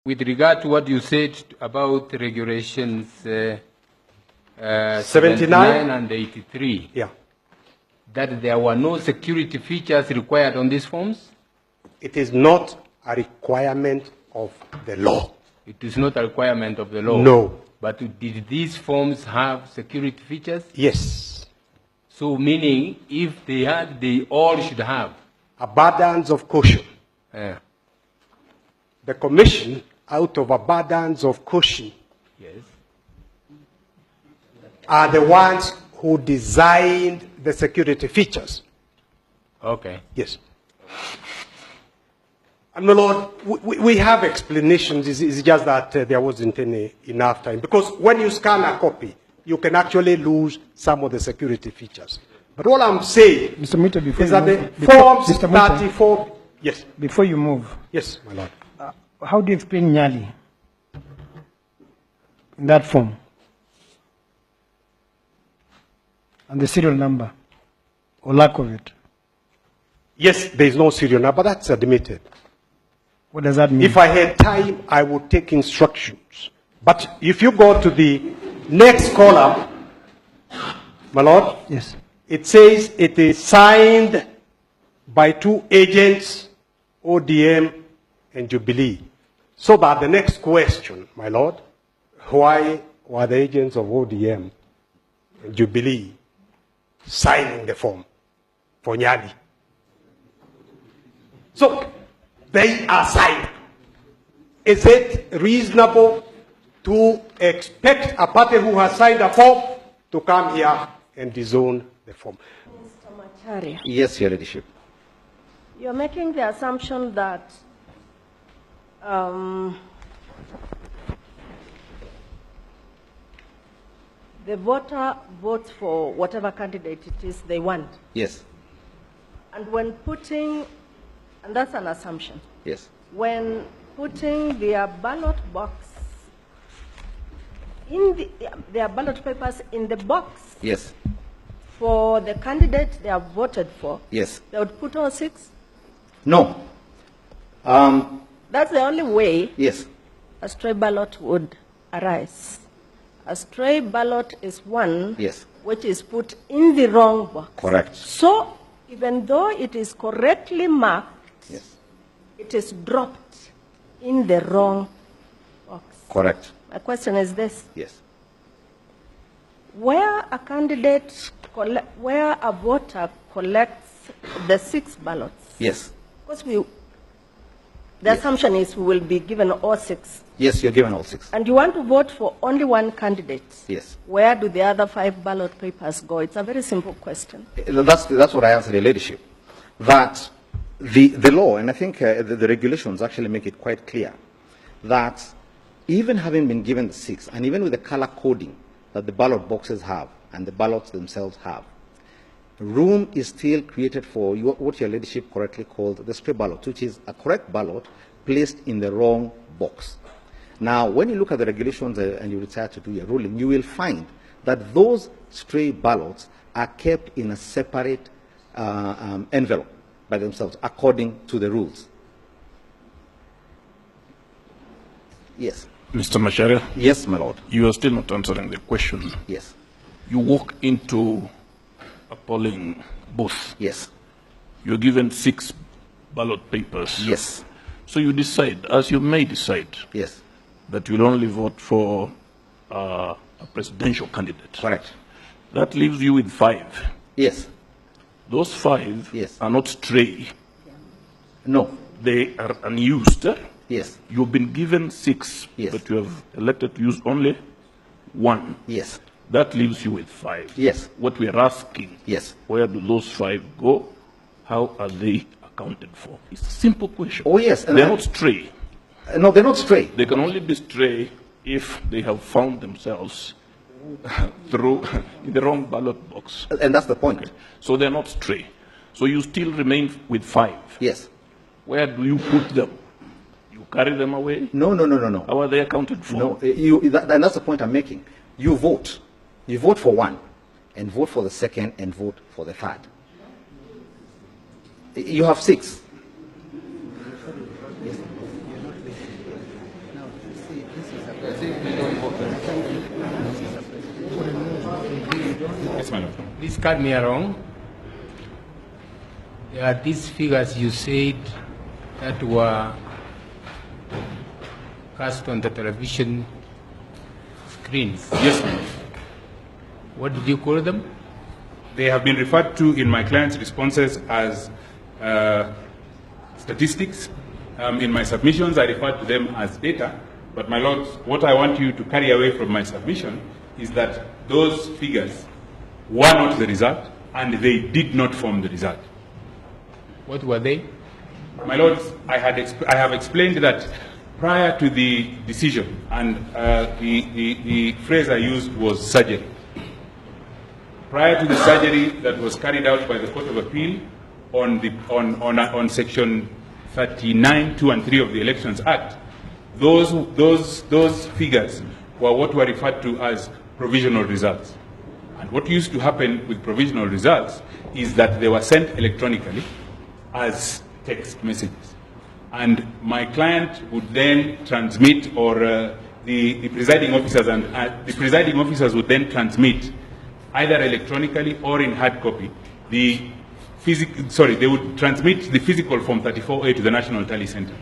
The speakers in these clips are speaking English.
With regard to what you said about regulations 79 and 83, Yeah. that there were no security features required on these forms? It is not a requirement of the law. It is not a requirement of the law? No. But did these forms have security features? Yes. So meaning, if they had, they all should have? Abundance of caution. Yeah. The commission, out of abundance of caution, Yes. are the ones who designed the security features. Okay. Yes. And my Lord, we have explanations. It's just that there wasn't enough time. Because when you scan a copy, you can actually lose some of the security features. But all I'm saying Mr. Mute, before is you that move, the forms Mr. Mute, 34... Yes. before you move, Yes, my Lord. how do you explain Nyali in that form? And the serial number, or lack of it? Yes, there is no serial number, but that's admitted. What does that mean? If I had time, I would take instructions. But if you go to the next column, my Lord, Yes. it says it is signed by two agents, ODM and Jubilee. So that the next question, my Lord, why were the agents of ODM and Jubilee signing the form for Nyali? So, they are signed. Is it reasonable to expect a party who has signed a form to come here and disown the form? Mr. Macharia, Yes, Your Ladyship. you're making the assumption that the voter votes for whatever candidate it is they want. Yes, And when putting, and that's an assumption, yes, when putting their ballot box in their ballot papers in the box yes, for the candidate they have voted for, yes. they would put all six. No. That's the only way Yes, a stray ballot would arise. A stray ballot is one Yes. which is put in the wrong box. correct. So, even though it is correctly marked, Yes, it is dropped in the wrong box. correct. My question is this: Yes, where a candidate, where a voter collects the six ballots, yes, because the assumption is we will be given all six, yes, you're given all six. and you want to vote for only one candidate. Yes. Where do the other 5 ballot papers go? It's a very simple question. That's what I answered, Your Ladyship. That the law, and I think the regulations actually make it quite clear, that even having been given the six, and even with the color coding that the ballot boxes have, and the ballots themselves have, room is still created for what Your Ladyship correctly called the stray ballot, which is a correct ballot placed in the wrong box. Now, when you look at the regulations and you decide to do your ruling, you will find that those stray ballots are kept in a separate envelope by themselves, according to the rules. Yes. Mr. Macharia, Yes, my lord. you are still not answering the question. Yes. You walk into a polling booth. Yes. You're given 6 ballot papers. Yes. So you decide, as you may decide, Yes. that you'll only vote for a presidential candidate. Correct. That leaves you with 5. Yes. Those 5 Yes. are not stray. No. They are unused. Yes. You've been given 6, Yes. but you have elected to use only 1. Yes. That leaves you with 5. Yes. What we are asking, Yes. where do those 5 go? How are they accounted for? It's a simple question. Oh, yes. And They're not stray. No, they're not stray. They can only be stray if they have found themselves through in the wrong ballot box. And that's the point. Okay. So they're not stray. So you still remain with 5. Yes. Where do you put them? You carry them away? No, no, no, no, no. How are they accounted for? No, and that's the point I'm making. You vote. You vote for one, and vote for the second, and vote for the third. You have 6. Yes, my lord. Please cut me wrong. There are these figures you said that were cast on the television screens. Yes, my lord. What did you call them? They have been referred to in my client's responses as statistics. In my submissions, I refer to them as data. But, my lord, what I want you to carry away from my submission is that those figures were not the result, and they did not form the result. What were they? My lords, I have explained that prior to the decision, and the phrase I used was surgery. Prior to the surgery that was carried out by the Court of Appeal on Section 39, 2 and 3 of the Elections Act, those figures were what were referred to as provisional results. And what used to happen with provisional results is that they were sent electronically as text messages. And my client would then transmit, or the presiding officers would then transmit either electronically or in hard copy they would transmit the physical Form 34A to the National Tally Center.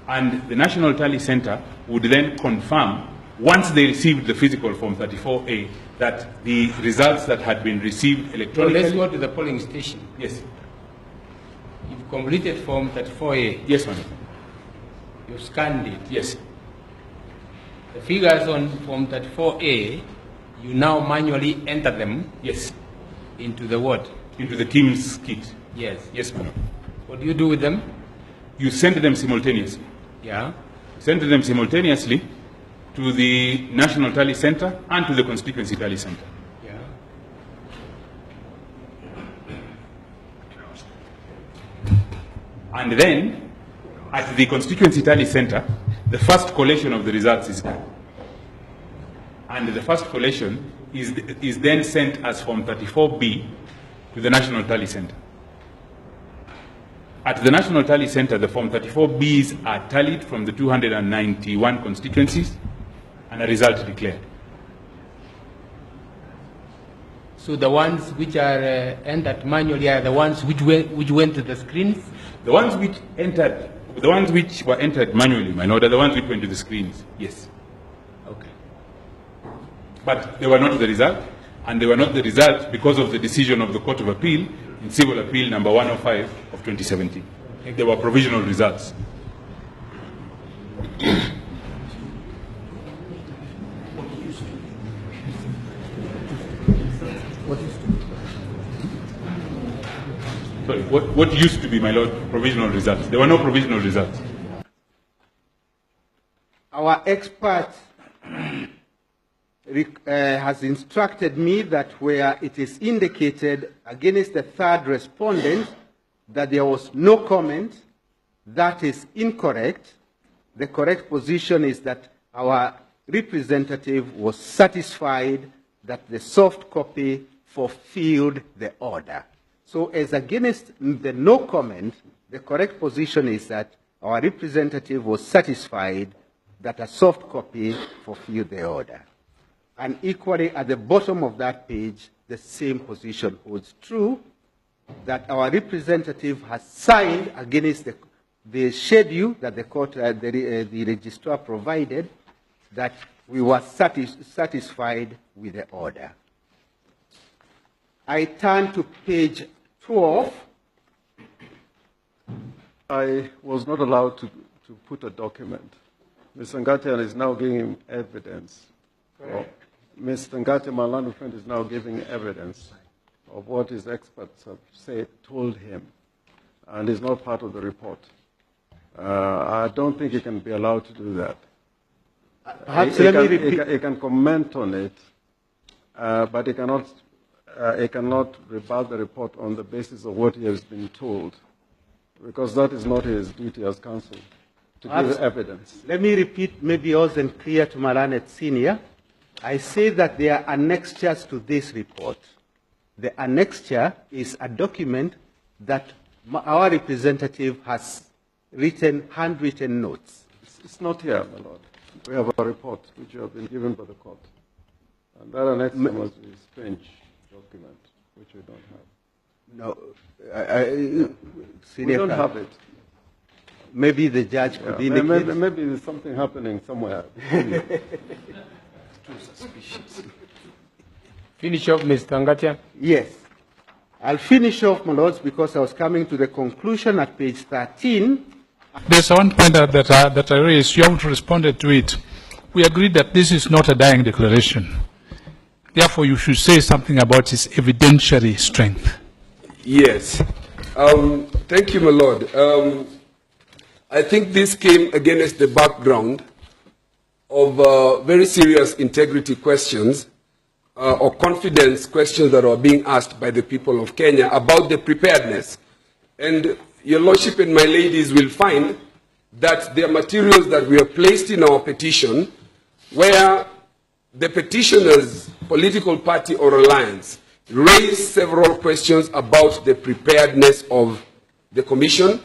And the National Tally Center would then confirm, once they received the physical Form 34A, that the results that had been received electronically... Let's go to the polling station. Yes. You've completed Form 34A. Yes, ma'am. You've scanned it. Yes. The figures on Form 34A, you now manually enter them. Yes. Into the what? Into the Teams kit. Yes. Yes, ma'am. What do you do with them? You send them simultaneously. Yeah. Send them simultaneously to the National Tally Center and to the Constituency Tally Center. Yeah. And then, at the Constituency Tally Center, the first collation of the results is done. And the first collation is then sent as Form 34B to the National Tally Center. At the National Tally Center, the Form 34Bs are tallied from the 291 constituencies and a result declared. So the ones which are entered manually are the ones which went to the screens? The ones which were entered manually, my lord, are the ones which went to the screens, yes. Okay. But they were not the result, and they were not the result because of the decision of the Court of Appeal in Civil Appeal number 105 of 2017. They were provisional results. Sorry, what used to be, my lord, provisional results? There were no provisional results. Our expert has instructed me that where it is indicated against the third respondent that there was no comment, that is incorrect. The correct position is that our representative was satisfied that the soft copy fulfilled the order. So as against the no comment, the correct position is that our representative was satisfied that a soft copy fulfilled the order. And equally, at the bottom of that page, the same position holds true, that our representative has signed against the schedule that the court, the registrar provided, that we were satisfied with the order. I turn to page 12. I was not allowed to put a document. Mr. Ngati is now giving evidence. Mr. Ngati, my learned friend, is now giving evidence of what his experts have told him, and is not part of the report. I don't think he can be allowed to do that. Perhaps let me repeat. He can comment on it, but he cannot rebut the report on the basis of what he has been told, because that is not his duty as counsel, to give evidence. Let me repeat, maybe I wasn't clear to Malanet Senior. I say that there are annexures to this report. The annexure is a document that our representative has written, handwritten notes. It's not here, my lord. We have a report which you have been given by the court. And that annex must be a strange document, which we don't have. No, We don't have it. Maybe the judge could indicate. Maybe there's something happening somewhere. Too suspicious. Finish off, Mr. Ngatia. Yes. I'll finish off, my lords, because I was coming to the conclusion at page 13. There's one point that I raised. You haven't responded to it. We agreed that this is not a dying declaration. Therefore, you should say something about its evidentiary strength. Yes. Thank you, my lord. I think this came against the background of very serious integrity questions or confidence questions that are being asked by the people of Kenya about the preparedness. And your lordship and my ladies will find that there are materials that were placed in our petition where the petitioner's political party or alliance raised several questions about the preparedness of the commission